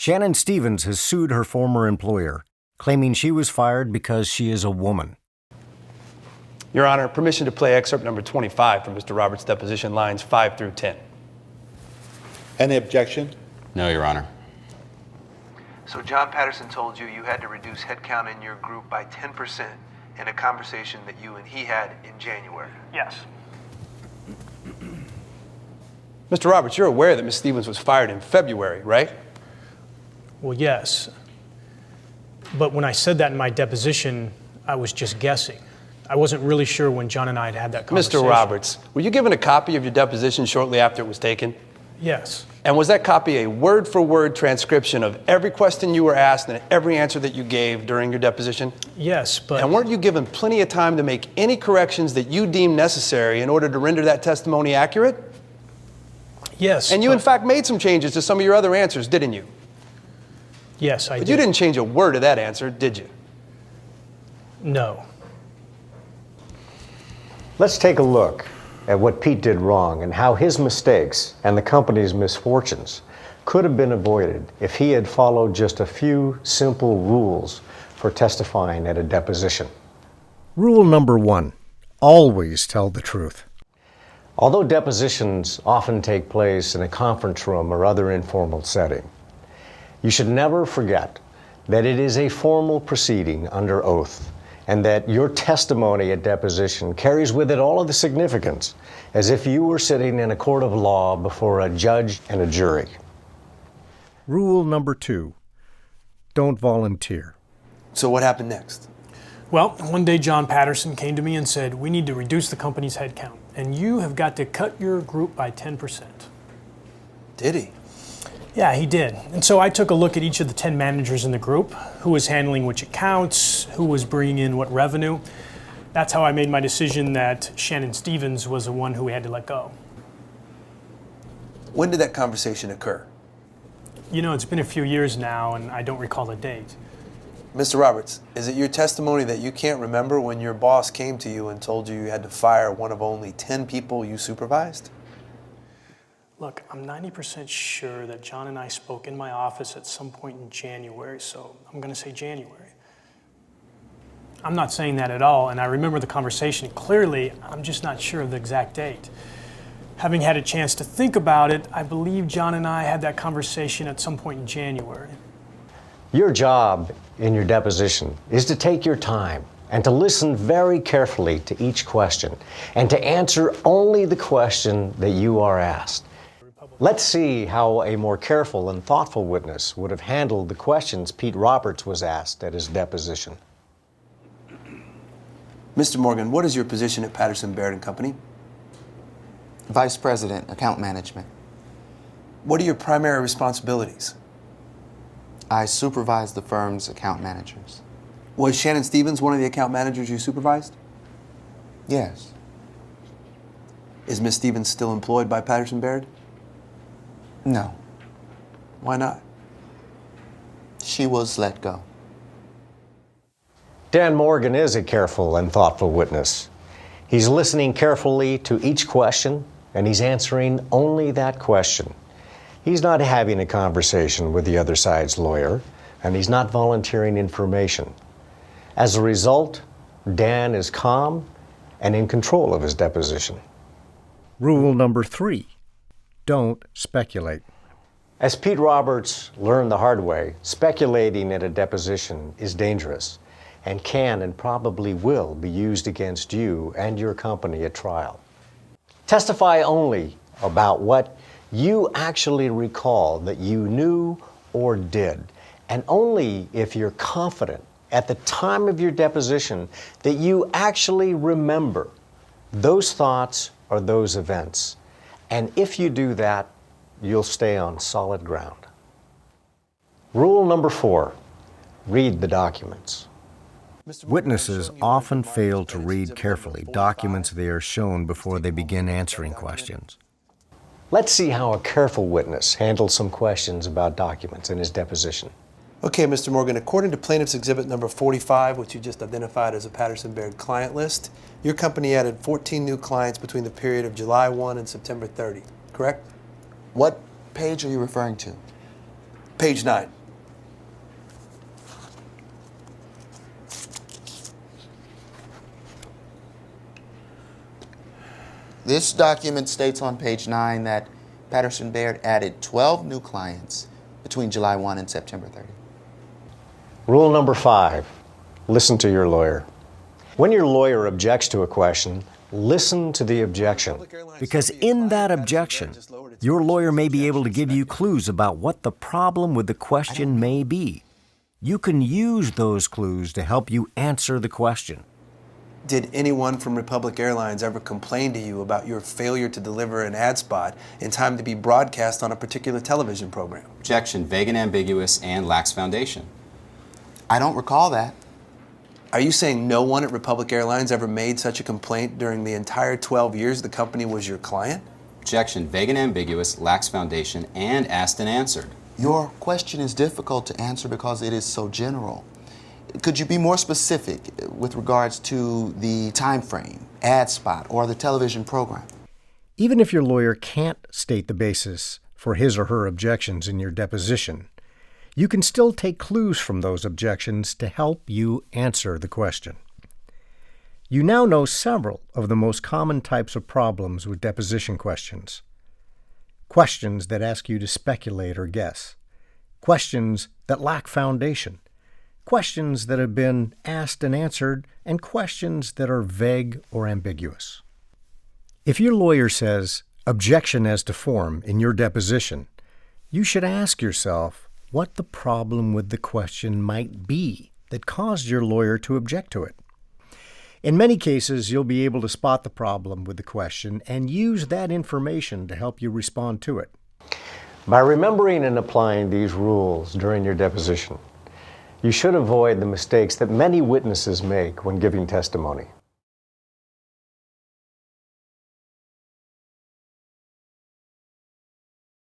Shannon Stevens has sued her former employer, claiming she was fired because she is a woman. Your Honor, permission to play excerpt number 25 from Mr. Roberts' deposition, lines 5 through 10. Any objection? No, Your Honor. So John Patterson told you you had to reduce headcount in your group by 10% in a conversation that you and he had in January? Yes. Mr. Roberts, you're aware that Ms. Stevens was fired in February, right? Well, yes. But when I said that in my deposition, I was just guessing. I wasn't really sure when John and I had that conversation. Mr. Roberts, were you given a copy of your deposition shortly after it was taken? Yes. And was that copy a word-for-word transcription of every question you were asked and every answer that you gave during your deposition? Yes, but... And weren't you given plenty of time to make any corrections that you deemed necessary in order to render that testimony accurate? Yes. And you, in fact, made some changes to some of your other answers, didn't you? Yes, I did. But you didn't change a word of that answer, did you? No. Let's take a look at what Pete did wrong and how his mistakes and the company's misfortunes could have been avoided if he had followed just a few simple rules for testifying at a deposition. Rule number 1, always tell the truth. Although depositions often take place in a conference room or other informal setting, you should never forget that it is a formal proceeding under oath, and that your testimony at deposition carries with it all of the significance as if you were sitting in a court of law before a judge and a jury. Rule number 2, don't volunteer. So what happened next? Well, one day John Patterson came to me and said, we need to reduce the company's headcount, and you have got to cut your group by 10%. Did he? Yeah, he did. And so I took a look at each of the 10 managers in the group, who was handling which accounts, who was bringing in what revenue. That's how I made my decision that Shannon Stevens was the one who we had to let go. When did that conversation occur? You know, it's been a few years now, and I don't recall the date. Mr. Roberts, is it your testimony that you can't remember when your boss came to you and told you you had to fire one of only 10 people you supervised? Look, I'm 90% sure that John and I spoke in my office at some point in January, so I'm going to say January. I'm not saying that at all, and I remember the conversation clearly. I'm just not sure of the exact date. Having had a chance to think about it, I believe John and I had that conversation at some point in January. Your job in your deposition is to take your time and to listen very carefully to each question and to answer only the question that you are asked. Let's see how a more careful and thoughtful witness would have handled the questions Pete Roberts was asked at his deposition. Mr. Morgan, what is your position at Patterson, Baird & Company? Vice President, Account Management. What are your primary responsibilities? I supervise the firm's account managers. Was Shannon Stevens one of the account managers you supervised? Yes. Is Ms. Stevens still employed by Patterson Baird? No. Why not? She was let go. Dan Morgan is a careful and thoughtful witness. He's listening carefully to each question, and he's answering only that question. He's not having a conversation with the other side's lawyer, and he's not volunteering information. As a result, Dan is calm and in control of his deposition. Rule number 3, don't speculate. As Pete Roberts learned the hard way, speculating at a deposition is dangerous and can and probably will be used against you and your company at trial. Testify only about what you actually recall that you knew or did, and only if you're confident at the time of your deposition that you actually remember those thoughts or those events. And if you do that, you'll stay on solid ground. Rule number 4, read the documents. Witnesses often fail to read carefully documents they are shown before they begin answering questions. Let's see how a careful witness handles some questions about documents in his deposition. Okay, Mr. Morgan, according to plaintiff's exhibit number 45, which you just identified as a Patterson Baird client list, your company added 14 new clients between the period of July 1 and September 30, correct? What page are you referring to? Page 9. This document states on page 9 that Patterson Baird added 12 new clients between July 1 and September 30. Rule number 5, listen to your lawyer. When your lawyer objects to a question, listen to the objection. Because in that objection, your lawyer may be able to give you clues about what the problem with the question may be. You can use those clues to help you answer the question. Did anyone from Republic Airlines ever complain to you about your failure to deliver an ad spot in time to be broadcast on a particular television program? Objection, vague and ambiguous, and lacks foundation. I don't recall that. Are you saying no one at Republic Airlines ever made such a complaint during the entire 12 years the company was your client? Objection, vague and ambiguous, lacks foundation, and asked and answered. Your question is difficult to answer because it is so general. Could you be more specific with regards to the time frame, ad spot, or the television program? Even if your lawyer can't state the basis for his or her objections in your deposition, you can still take clues from those objections to help you answer the question. You now know several of the most common types of problems with deposition questions. Questions that ask you to speculate or guess. Questions that lack foundation. Questions that have been asked and answered, and questions that are vague or ambiguous. If your lawyer says, objection as to form in your deposition, you should ask yourself what the problem with the question might be that caused your lawyer to object to it. In many cases, you'll be able to spot the problem with the question and use that information to help you respond to it. By remembering and applying these rules during your deposition, you should avoid the mistakes that many witnesses make when giving testimony.